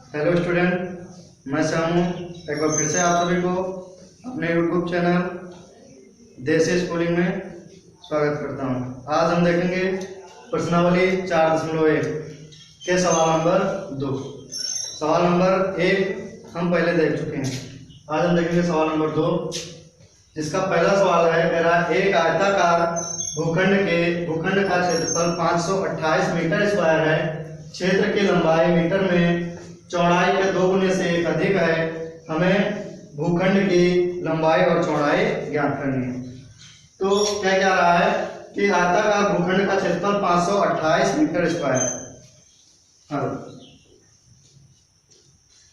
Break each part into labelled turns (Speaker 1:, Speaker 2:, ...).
Speaker 1: Hello student, मैं श्यामू एक बार फिर से आप सभी को अपने यूट्यूब चैनल देसी स्कूलिंग में स्वागत करता हूं। आज हम देखेंगे प्रश्नावली 4.1 के सवाल नंबर 2। सवाल नंबर 1 हम पहले देख चुके हैं। आज हम देखेंगे सवाल नंबर 2, जिसका पहला सवाल है मेरा एक आयताकार भूखंड का क्षेत्रफल 528 मीटर स्क्वायर है। क्षेत्र की लंबाई मीटर में चौड़ाई के 2 गुने से 1 अधिक है। हमें भूखंड की लंबाई और चौड़ाई ज्ञात करनी है। तो क्या कह रहा है कि आयताकार भूखंड का क्षेत्रफल 528 मीटर स्क्वायर है।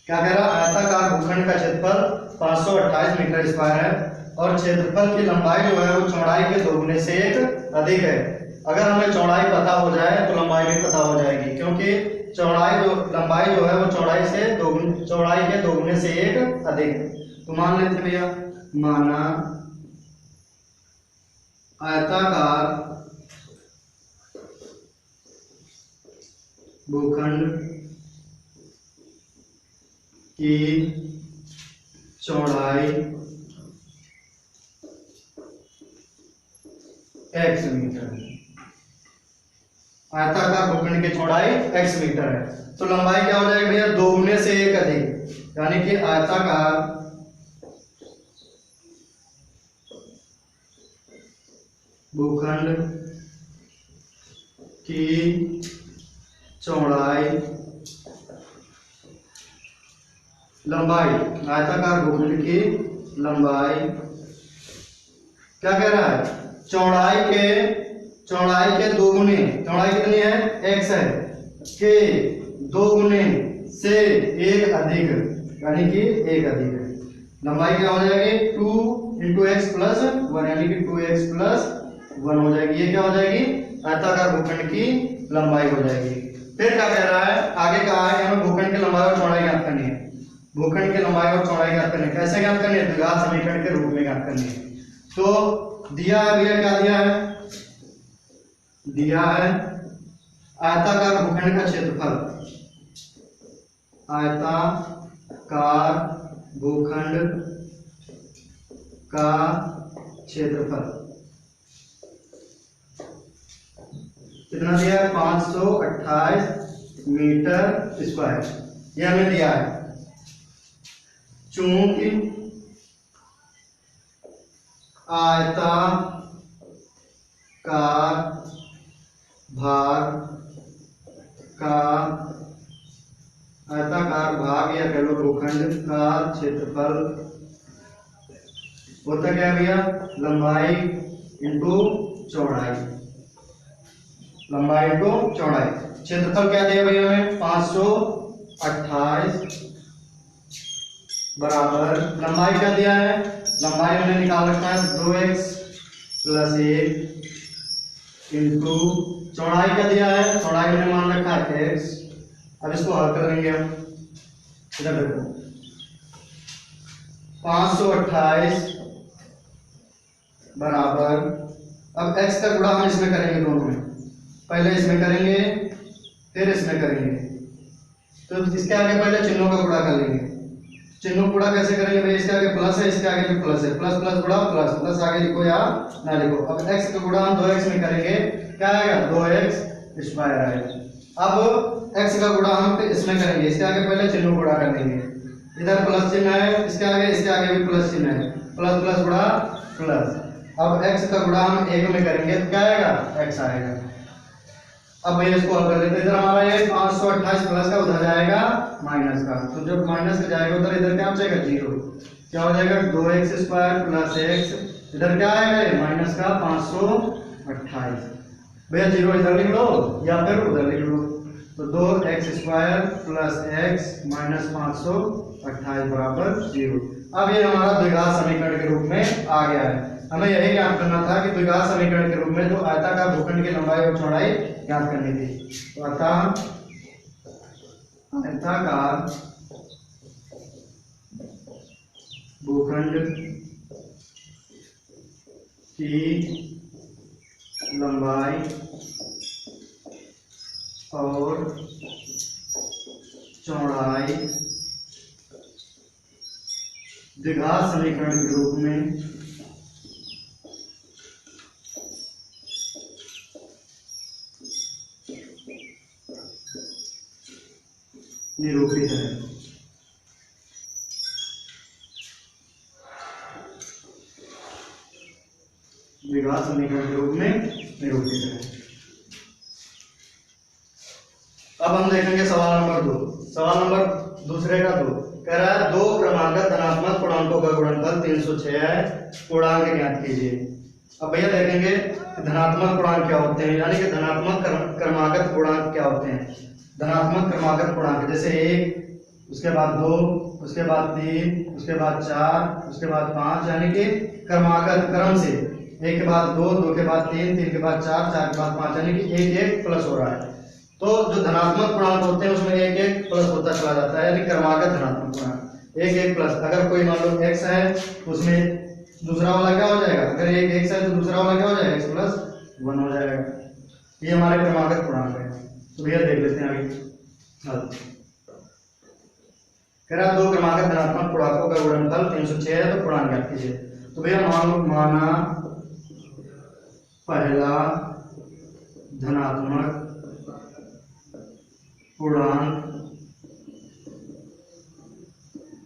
Speaker 1: क्या कह रहा है? आयताकार भूखंड का क्षेत्रफल 528 मीटर स्क्वायर है और क्षेत्रफल की लंबाई जो है वो चौड़ाई के 2 गुने से 1 अधिक है। अगर हमें चौड़ाई पता हो जाए तो लंबाई भी पता हो जाएगी, क्योंकि लंबाई जो है वो चौड़ाई के 2 गुने से 1 अधिक है। तो मान लेते भैया, माना आयताकार भूखंड की चौड़ाई x मीटर है। आयताकार भूखंड की चौड़ाई x मीटर है, तो लंबाई क्या हो जाएगी भैया? 2 गुने से 1 अधिक, यानी कि आयताकार भूखंड की चौड़ाई आयताकार भूखंड की लंबाई क्या कह रहा है? चौड़ाई के 2 गुने, चौड़ाई कितनी है? x है, के 2 गुने से 1 अधिक, यानी कि 1 अधिक है। लंबाई क्या हो जाएगी? 2 × x + 1, यानी कि 2x + 1 हो जाएगी। ये क्या हो जाएगी? आयताकार भूखंड की लंबाई हो जाएगी। फिर क्या कह रहा है? आगे कहा है हमें भूखंड की लंबाई और चौड़ाई ज्ञात करनी है। भूखंड की लंबाई और चौड़ाई ज्ञात करनी है। कैसे ज्ञात करनी है? द्विघात समीकरण के रूप में ज्ञात करनी है। तो दिया है भैया, क्या दिया है? दिया है आयताकार भूखंड का क्षेत्रफल, आयताकार भूखंड का क्षेत्रफल कितना दिया है? 528 मीटर स्क्वायर, यह हमें दिया है। चूंकि आयताकार भाग या कह लो भूखंड का क्षेत्रफल होता क्या है भैया? लंबाई इंटू चौड़ाई। लंबाई इंटू चौड़ाई। क्षेत्रफल क्या दिया भैया हमें? 528 बराबर लंबाई क्या दिया है? लंबाई हमने निकाल रखा है 2x + 1 इंटू चौड़ाई क्या दिया है? चौड़ाई हमने मान रखा है x। अब इसको हल कर लेंगे हम। इधर देखो, 528 बराबर, अब x का गुणा हम इसमें करेंगे, दोनों में। पहले इसमें करेंगे फिर इसमें करेंगे, तो इसके आगे पहले चिन्हों का गुणा कर लेंगे। चिन्हों गुणा कैसे करेंगे भाई? इसके आगे प्लस है, इसके आगे भी प्लस है, प्लस प्लस गुणा प्लस, प्लस आगे लिखो या ना लिखो। अब x का गुणा हम 2x में करेंगे, क्या आएगा? 2x स्क्वायर आएगा। अब x का गुणा हम इसमें करेंगे, इसके आगे पहले चिन्हों गुणा कर लेंगे। इधर प्लस चिन्ह है, इसके आगे भी प्लस चिन्ह है, प्लस प्लस गुणा प्लस। अब x का गुणा हम 1 में करेंगे तो क्या आएगा? x आएगा। अब भैया इसको हल कर लेते हैं। इधर हमारा ये 528 प्लस का, उधर जाएगा माइनस का, तो जब माइनस का जाएगा उधर, इधर क्या हो जाएगा? 0। क्या हो जाएगा? 2x स्क्वायर + x, इधर क्या आएगा? माइनस का 528। भैया 0 इधर लिख लो या फिर उधर लिख लो, तो 2x स्क्वायर + x - 528 बराबर 0। अब ये हमारा द्विघात समीकरण के रूप में आ गया है। हमें यही ज्ञात करना था कि द्विघात समीकरण के रूप में जो आयताकार भूखंड की लंबाई और चौड़ाई ज्ञात करनी थी। तो आयताकार भूखंड की लंबाई और चौड़ाई द्विघात समीकरण के रूप में निरूपित है। द्विघात समीकरण के रूप में निरूपित है। अब हम देखेंगे सवाल नंबर 2। सवाल नंबर दूसरे का 2 कह रहा है, दो क्रमागत धनात्मक पूर्णांकों का गुणनफल 306 है, पूर्णांक ज्ञात कीजिए। अब भैया देखेंगे धनात्मक पूर्णांक क्या होते हैं, यानी कि धनात्मक क्रमागत पूर्णांक क्या होते हैं। धनात्मक क्रमागत पूर्णांक जैसे 1, उसके बाद 2, उसके बाद 3, उसके बाद 4, उसके बाद 5, यानी कि क्रमागत क्रम से 1 के बाद 2, 2 के बाद 3, 3 के बाद 4, 4 के बाद 5, यानी कि 1 1 प्लस हो रहा है। तो जो धनात्मक पूर्णांक होते हैं उसमें 1 1 प्लस होता चला जाता है, यानी क्रमागत धनात्मक पूर्णांक 1 1 प्लस। अगर कोई मान लो x है उसमें दूसरा वाला क्या हो जाएगा, अगर एक x है तो दूसरा वाला क्या हो जाएगा, x प्लस 1 हो जाएगा। ये हमारे क्रमागत पूर्णांक है। तो भैया देख लेते हैं आगे। कह रहा दो क्रमागत धनात्मक पूर्णांकों का गुणनफल 306 है, तो पूर्णांक ज्ञात कीजिए। तो भैया माना पहला धनात्मक पूर्णांक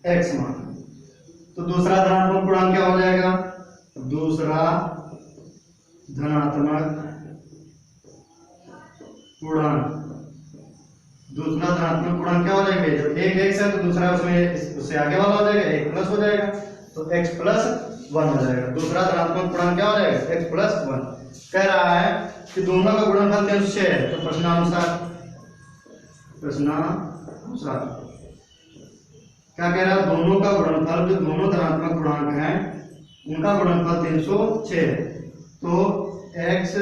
Speaker 1: x मान, तो दूसरा धनात्मक पूर्णांक क्या हो जाएगा, दूसरा धनात्मक पूर्णांक, दूसरा धनात्मक पूर्णांक क्या हो जाएगा, जब एक x है तो दूसरा उसमें उससे आगे वाला हो जाएगा, एक प्लस हो जाएगा, तो x प्लस 1 हो जाएगा। दूसरा धनात्मक पूर्णांक क्या हो जाएगा, x प्लस 1। कह रहा है कि दोनों का गुणनफल 306 है, तो प्रश्नानुसार क्या कह रहा है, दोनों का गुणनफल, जो दोनों धनात्मक पूर्णांक हैं उनका गुणनफल 306 है, तो x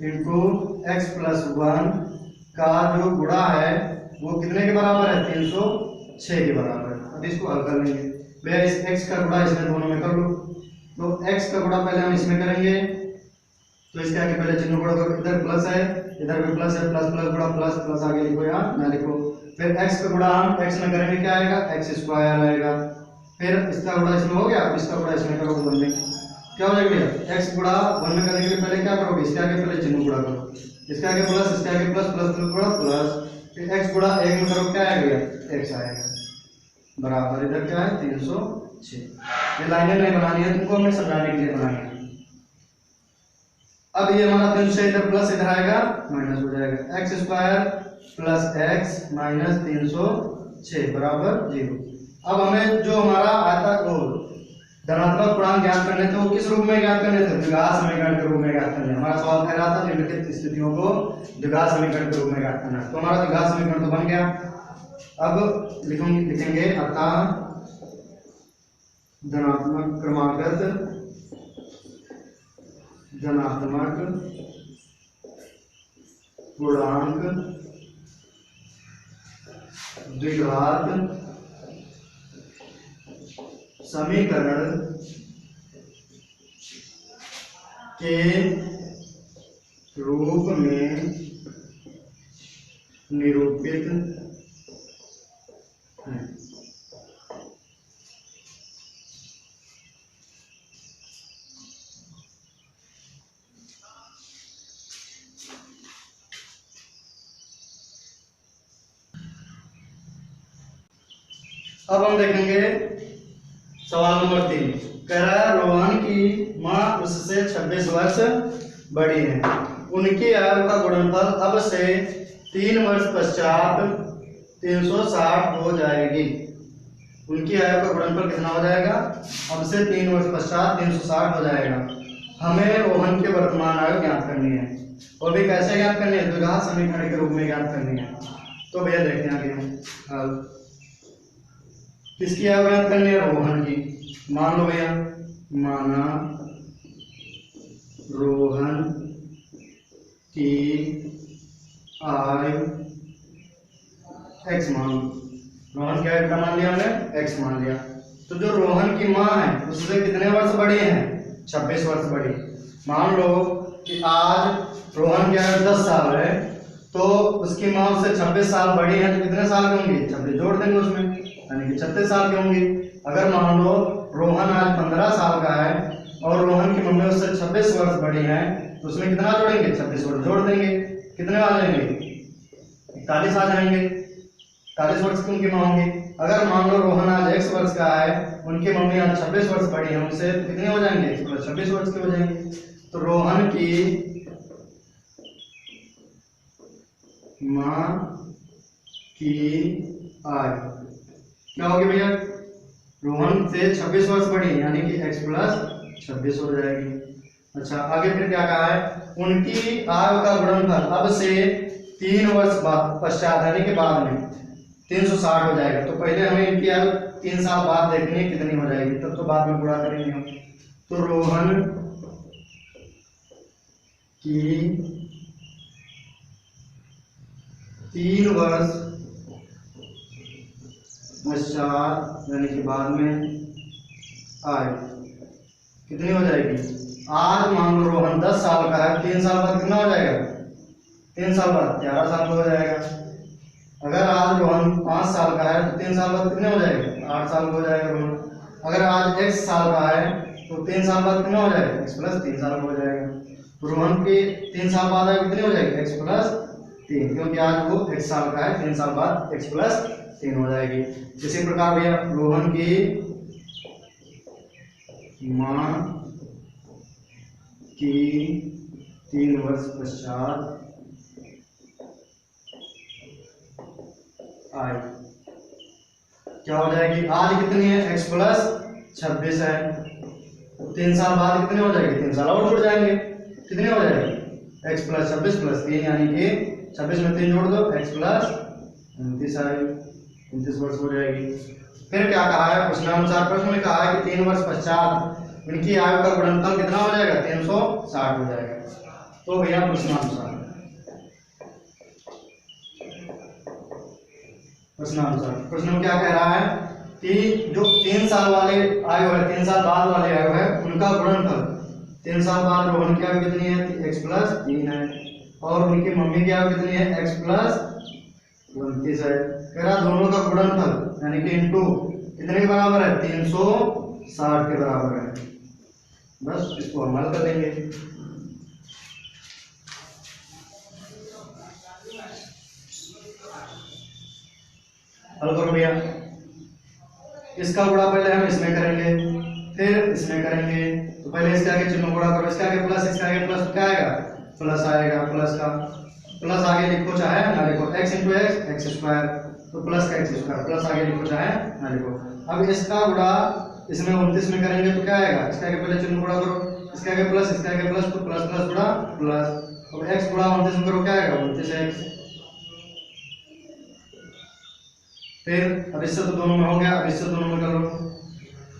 Speaker 1: इंटू एक्स प्लस 1 का जो गुणा है वो कितने के बराबर है, 306 के बराबर है। अब इसको हल कर लेंगे भैया, इस x का गुणा इसमें दोनों में कर लो। तो x का गुणा पहले हम इसमें करेंगे, तो इसके आगे पहले चिन्ह गुणा करो, इधर प्लस है इधर भी प्लस है, प्लस प्लस गुणा प्लस प्लस आगे लिखो या ना लिखो। फिर x का गुणा हम x में करेंगे, क्या आएगा, x स्क्वायर आएगा। फिर इसका गुणा इसमें हो गया, अब इसका गुणा इसमें करो, 1 में क्या हो जाएगा भैया, x गुणा 1 में करने के लिए पहले क्या करोगे, इसके आगे पहले चिन्ह गुणा करो, इसके आगे प्लस, इसके आगे प्लस, प्लस गुणा प्लस, फिर x गुणा 1 में करो, क्या आएगा भैया, x आएगा बराबर, इधर क्या है 306। ये लाइनें नहीं बनानी है तुमको, हमें समझाने के लिए बनानी है। अब ये हमारा 306 इधर प्लस इधर आएगा माइनस हो जाएगा, x square plus x minus 306 बराबर 0। अब हमें जो हमारा आता वो धनात्मक पूर्णांक ज्ञात करने थे वो किस रूप में ज्ञात करने थे, द्विघात समीकरण के रूप में ज्ञात करने। हमारा सवाल कह रहा था निम्नलिखित स्थितियों को द्विघात समीकरण के रूप में ज्ञात करना, तो हमारा द्विघात समीकरण तो बन गया। अब लिखेंगे अतः धनात्मक क्रमागत धनात्मक पूर्णांक द्विघात समीकरण के रूप में निरूपित है। अब हम देखेंगे सवाल नंबर 3। कह रहा है रोहन की मां उससे 26 वर्ष बड़ी है, उनकी आयु का गुणनफल अब से 3 वर्ष पश्चात 360 हो जाएगी। उनकी आयु का गुणनफल कितना हो जाएगा, अब से 3 वर्ष पश्चात 360 हो जाएगा। हमें रोहन के वर्तमान आयु ज्ञात करनी है, और भी कैसे ज्ञात करनी है, द्विघात समीकरण के रूप में ज्ञात करनी है। तो भैया देखते हैं आगे हम किसकी आयु ज्ञात करनी है, रोहन की। मान लो भैया, माना रोहन की आयु x मान लो, रोहन की आयु का मान लिया हमने, x मान लिया। तो जो रोहन की माँ है उससे कितने वर्ष बड़ी है, 26 वर्ष बड़ी। मान लो कि आज रोहन की आयु 10 साल है, तो उसकी माँ उससे 26 साल बड़ी है, तो कितने साल की होंगी, 26 जोड़ देंगे उसमें, यानी कि 36 साल की होंगी। अगर मान लो रोहन आज 15 साल का है और रोहन की मम्मी उससे 26 वर्ष बड़ी है, तो उसमें कितना जोड़ेंगे? 26 वर्ष जोड़ देंगे। कितने आ जाएंगे? 41 आ जाएंगे। 41 वर्ष की उनकी माँ होंगी। अगर मान लो रोहन आज x वर्ष का है, उनकी मम्मी आज 26 वर्ष बड़ी है उनसे, तो कितने हो जाएंगे? x प्लस 26 वर्ष के हो जाएंगे। तो रोहन की माँ की आयु क्या होगी भैया? रोहन से 26 वर्ष बड़ी है, यानी कि x प्लस 26 हो जाएगी। अच्छा, आगे फिर क्या कहा है? उनकी आयु का गुणनफल अब से 3 वर्ष बाद पश्चात यानी कि बाद में 360 हो जाएगा। तो पहले हमें इनकी आयु 3 साल बाद देखनी है कितनी हो जाएगी, तब तो बाद में गुणा करेंगे हम। तो रोहन की 3 वर्ष पश्चात यानी कि बाद में आयु कितनी हो जाएगी? आज मान लो रोहन 10 साल का है, 3 साल बाद कितना हो जाएगा? 3 साल बाद 11 साल का हो जाएगा। अगर आज रोहन 5 साल का है तो 3 साल बाद कितने हो जाएगा? 8 साल का हो जाएगा रोहन। अगर आज x साल का है तो 3 साल बाद कितना हो जाएगा? x प्लस 3 साल का हो जाएगा। तो रोहन के 3 साल बाद आयु कितनी हो जाएगी? x प्लस 3, क्योंकि आज वो x साल का है, 3 साल बाद x प्लस 3 हो जाएगी। इसी प्रकार भैया रोहन की माँ की 3 वर्ष पश्चात आयु क्या हो जाएगी? आज कितनी है? x प्लस 26 है, 3 साल बाद कितने हो जाएगी? 3 साल और जुड़ जाएंगे, कितनी हो जाएगी? x प्लस 26 प्लस 3 यानी कि 26 में 3 जोड़ दो, x प्लस 29 आयु 29 वर्ष हो जाएगी। फिर क्या कहा है? प्रश्नानुसार प्रश्न में कहा है कि 3 वर्ष पश्चात इनकी आयु का गुणनफल कितना हो जाएगा? 360 हो जाएगा। तो भैया प्रश्नानुसार प्रश्न में क्या कह रहा है कि जो 3 साल वाले आयु है, 3 साल बाद वाले आयु है, उनका गुणनफल 3 साल बाद रोहन की आयु कितनी है? x प्लस 3 है, और उनकी मम्मी की आयु कितनी है? x प्लस 29 है। कह रहा दोनों का गुणनफल यानी कि इंटू कितने के बराबर है? 360 के बराबर है। बस इसको हम हल कर देंगे। हल करो भैया। इसका गुणा पहले हम इसमें करेंगे, फिर इसमें करेंगे। तो पहले इसके आगे चिन्ह गुणा करो, इसके आगे प्लस, इसके आगे प्लस, तो क्या आएगा? प्लस आएगा। प्लस का प्लस आगे लिखो चाहे ना लिखो, x into x x square, तो प्लस का एक्स स्क्वायर, प्लस आगे लिखो चाहे ना लिखो। अब इसका गुणा इसमें 29 में करेंगे तो क्या आएगा? इसके आगे पहले चिन्ह गुणा करो, इसके आगे प्लस, इसके आगे प्लस, तो प्लस प्लस गुणा प्लस। अब x गुणा 29 में करो, क्या आएगा? 29x। फिर अब इससे तो दोनों में हो गया, अब इससे दोनों में कर लो,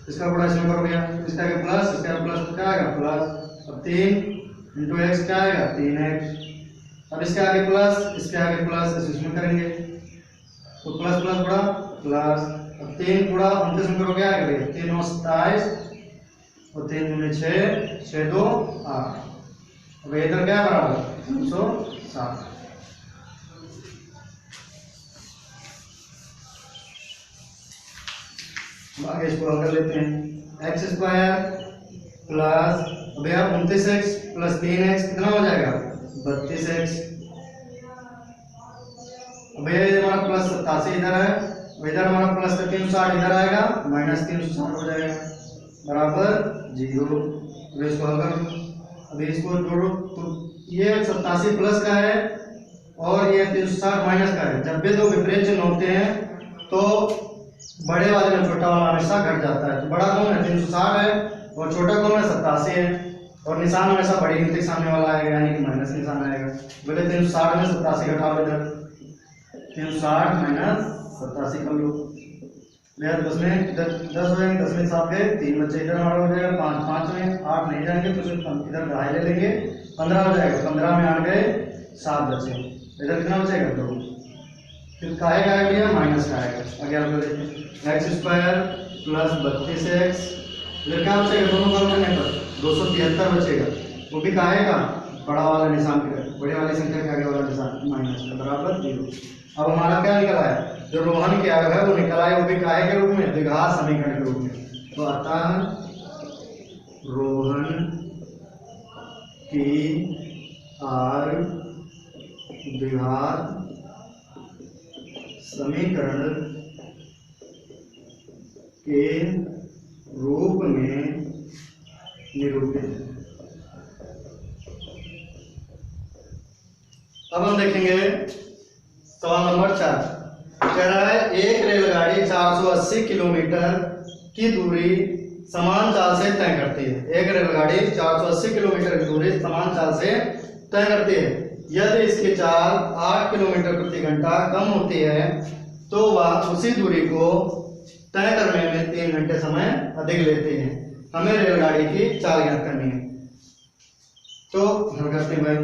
Speaker 1: इसका गुणा इसमें करो भैया, इसका आगे प्लस, इसका आगे प्लस, तो क्या आएगा? प्लस। अब 3 इंटू एक्स क्या आएगा? 3x। अब इसके आगे प्लस, इसके आगे प्लस, इसमें करेंगे तो प्लस प्लस गुणा प्लस। अब 3 गुणा 29 में करो, क्या आएगा भैया? 3 9 27 और 3 दूनी 6, 6 2 8। अब इधर क्या है बराबर? 360। आगे इसको हल कर लेते हैं। एक्स स्क्वायर प्लस भैया 29x प्लस 3x कितना हो जाएगा? 32x। भैया ये हमारा प्लस 87 इधर है, इधर हमारा प्लस 360 इधर आएगा, माइनस 360 हो जाएगा बराबर 0। अब इसको हल करो, अभी इसको जोड़ो, तो ये 87 प्लस का है और ये 360 माइनस का है। जब भी दो विपरीत चिन्ह होते हैं तो बड़े वाले में छोटा वाला हमेशा घट जाता है। तो बड़ा कौन है? 360 है, और छोटा कौन है? 87 है, और निशान हमेशा बड़ी गिनती के सामने वाला आएगा, यानी कि माइनस निशान आएगा। बोले 360 में 87 घटाओ, इधर 360 माइनस 87 कर लो भैया। 10 में इधर 10 हो जाएंगे, 10 में 7 गए, 3 बच्चे इधर हमारा हो जाएगा 5, 5 में 8 नहीं जाएंगे तो इधर ढाई ले लेंगे, 15 हो जाएगा। 15 में 8 गए, 7 बचे, इधर कितना बचेगा? 2। फिर काहे का आएगा? माइनस का आएगा। आगे आप देखते हैं एक्स स्क्वायर प्लस 32x, इधर क्या बचेगा? दोनों का करने पर 273 बचेगा, वो भी काहे का? बड़ा वाला निशान के, बड़े वाली संख्या के आगे वाला निशान माइनस का बराबर 0। अब हमारा क्या निकला है? जो रोहन की आयु है वो निकला है, वो भी काहे के रूप में? द्विघात समीकरण के रूप में। रोहन की आर द्विघात समीकरण के रूप में निरूपित है। अब हम देखेंगे सवाल नंबर 4। कह रहा है एक रेलगाड़ी 480 किलोमीटर की दूरी समान चाल से तय करती है। एक रेलगाड़ी 480 किलोमीटर की दूरी समान चाल से तय करती है। यदि इसकी चाल 8 किलोमीटर प्रति घंटा कम होती है तो वह उसी दूरी को तय करने में 3 घंटे समय अधिक लेती है। हमें रेलगाड़ी की चाल ज्ञात करनी है। तो हम करते हैं भाई,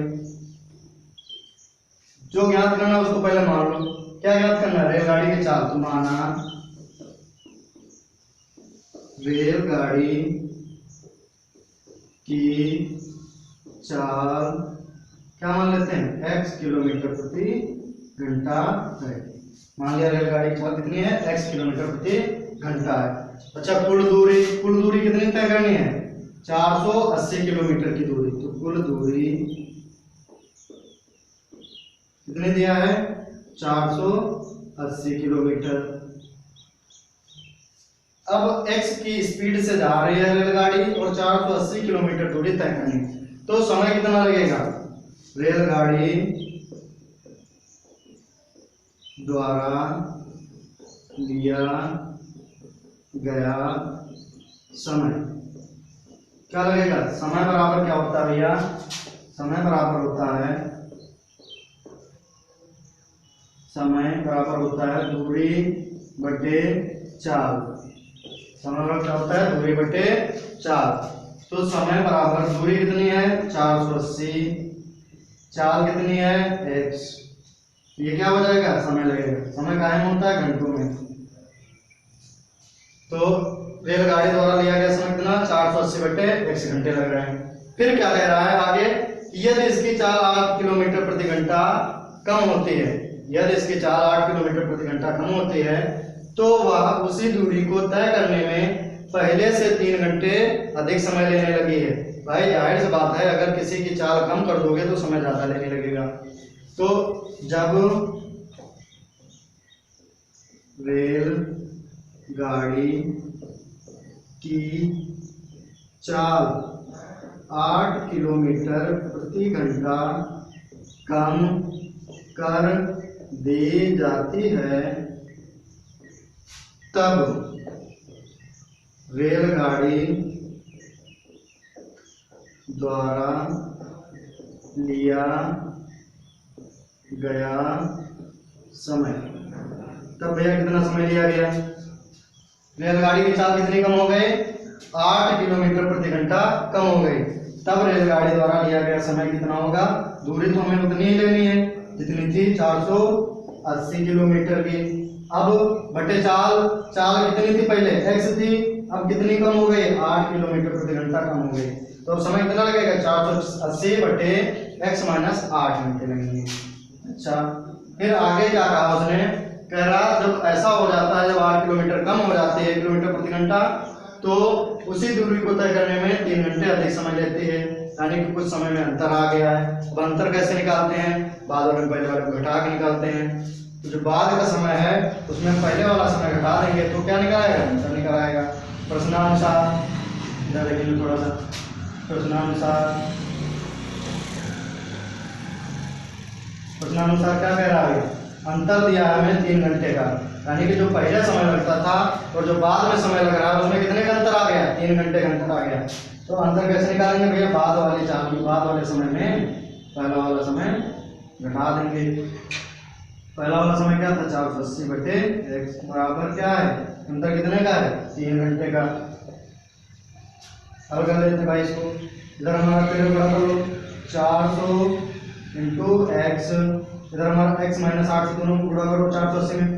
Speaker 1: जो ज्ञात करना उसको पहले मान लो। क्या ज्ञात करना है? रेलगाड़ी की चाल। तो माना रेलगाड़ी की चाल क्या मान लेते हैं? x किलोमीटर प्रति घंटा है। मान लिया रेलगाड़ी की चाल कितनी है? x किलोमीटर प्रति घंटा है। अच्छा, कुल दूरी कितनी तय करनी है? 480 किलोमीटर की दूरी। तो कुल दूरी कितने दिया है? 480 किलोमीटर। अब x की स्पीड से जा रही है रेलगाड़ी और 480 किलोमीटर दूरी तय करनी, तो समय कितना लगेगा? रेलगाड़ी द्वारा लिया गया समय क्या लगेगा? समय बराबर क्या होता है भैया? समय बराबर होता है दूरी बटे चाल। समय बराबर क्या होता है? दूरी बटे चाल। तो समय बराबर दूरी कितनी है? 480, चाल कितनी है? x। ये क्या हो जाएगा? समय लगेगा। समय कायम होता है घंटों में। तो रेलगाड़ी द्वारा लिया गया समय कितना? 480 बटे x घंटे लग रहे हैं। फिर क्या कह रहा है आगे? यदि इसकी चाल 8 किलोमीटर प्रति घंटा कम होती है, यदि इसकी चाल 8 किलोमीटर प्रति घंटा कम होती है तो वह उसी दूरी को तय करने में पहले से 3 घंटे अधिक समय लेने लगी है। भाई जाहिर सी बात है, अगर किसी की चाल कम कर दोगे तो समय ज्यादा लेने लगेगा। तो जब रेलगाड़ी की चाल 8 किलोमीटर प्रति घंटा कम कर दी जाती है तब रेलगाड़ी द्वारा लिया गया समय। तब भैया कितना समय लिया गया? रेलगाड़ी की चाल कितनी कम हो गई? 8 किलोमीटर प्रति घंटा कम हो गई। तब रेलगाड़ी द्वारा लिया गया समय कितना होगा? दूरी तो हमें उतनी ही लेनी है जितनी थी 480 किलोमीटर की। अब बटे चाल कितनी थी? पहले x थी, अब कितनी कम हो गई? 8 किलोमीटर प्रति घंटा कम हो गई। तो समय कितना लगेगा? 480 बटे x माइनस 8 घंटे लगेंगे। अच्छा, फिर आगे क्या कहा उसने? कह रहा जब ऐसा हो जाता है, जब 8 किलोमीटर कम हो जाती है 1 किलोमीटर प्रति घंटा, तो उसी दूरी को तय करने में 3 घंटे अधिक समय लेती है। यानी कि कुछ समय में अंतर आ गया है। अब अंतर कैसे निकालते हैं? बाद में पहले वाले को घटा के निकालते हैं। तो जो बाद का समय है उसमें पहले वाला समय घटा देंगे तो क्या निकल आएगा? अंतर निकल आएगा। प्रश्नानुसार इधर देखिए थोड़ा सा। प्रश्नानुसार क्या कह रहा है? अंतर दिया है हमें 3 घंटे का, यानी कि जो पहले समय लगता था और जो बाद में समय लग रहा है उसमें कितने का अंतर आ गया? 3 घंटे का अंतर आ गया। तो अंतर कैसे निकालेंगे भैया? बाद वाले समय में पहला वाला समय घटा देंगे। पहला वाला समय क्या था? 480 बटे x बराबर क्या है? अंतर कितने का है? 3 घंटे का। हल कर लेते भाई इसको। इधर हमारा पेड़ बड़ा कर लो, 400 इंटू एक्स, इधर हमारा x माइनस 8 से दोनों गुणा करो 480 में,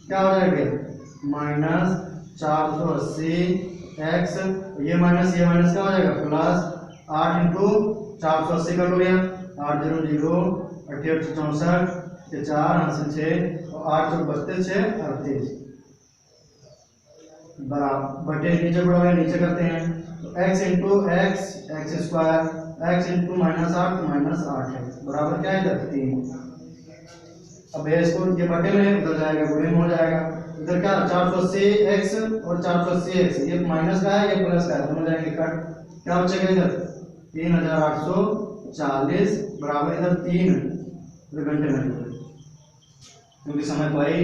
Speaker 1: क्या हो जाएगा? माइनस 480 x, ये माइनस क्या हो जाएगा? प्लस 8 इंटू 480 कर लो भैया। 8 0 0 88 64 के 4 हाथ से 6 और 8 चौक 32 6 38। बराबर बटे नीचे गुणा है, नीचे करते हैं तो x into x x square, x into -8 -8 है बराबर क्या है इधर 3। अब इसको ये बटे में उधर जाएगा, गुणे में हो जाएगा। इधर क्या 480 x और 480 x, ये माइनस का है ये प्लस का है, दोनों जाएंगे कट, क्या बचेगा इधर 3840 बराबर इधर 3 घंटे में, क्योंकि समय पाई।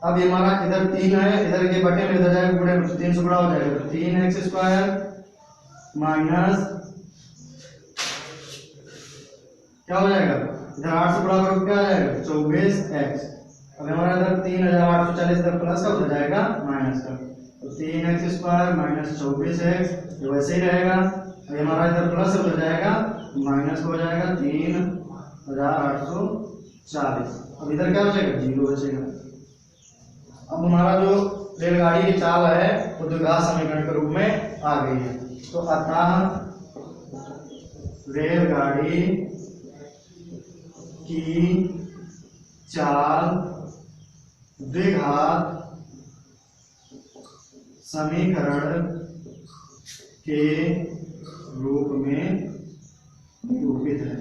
Speaker 1: अब ये हमारा इधर 3 है, इधर के बटे में इधर जाएगा गुणे में, 3 से गुणा हो जाएगा तो 3x स्क्वायर माइनस क्या हो जाएगा इधर 8 से गुणा करो क्या आ जाएगा 24x। अब हमारा इधर 3840 इधर प्लस का उधर जाएगा माइनस का, तो 3x स्क्वायर माइनस 24x तो वैसे ही रहेगा। अब हमारा इधर प्लस उधर जाएगा माइनस हो जाएगा 3840। अब इधर क्या बचेगा 0 बचेगा। अब हमारा जो रेलगाड़ी की चाल है वो द्विघात समीकरण के रूप में आ गई है। तो अतः रेलगाड़ी की चाल द्विघात समीकरण के रूप में निरूपित है।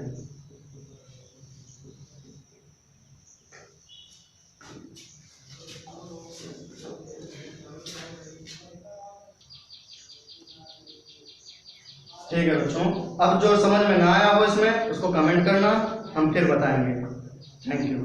Speaker 1: ठीक है बच्चों, अब जो समझ में ना आया हो इसमें उसको कमेंट करना, हम फिर बताएंगे। Thank you.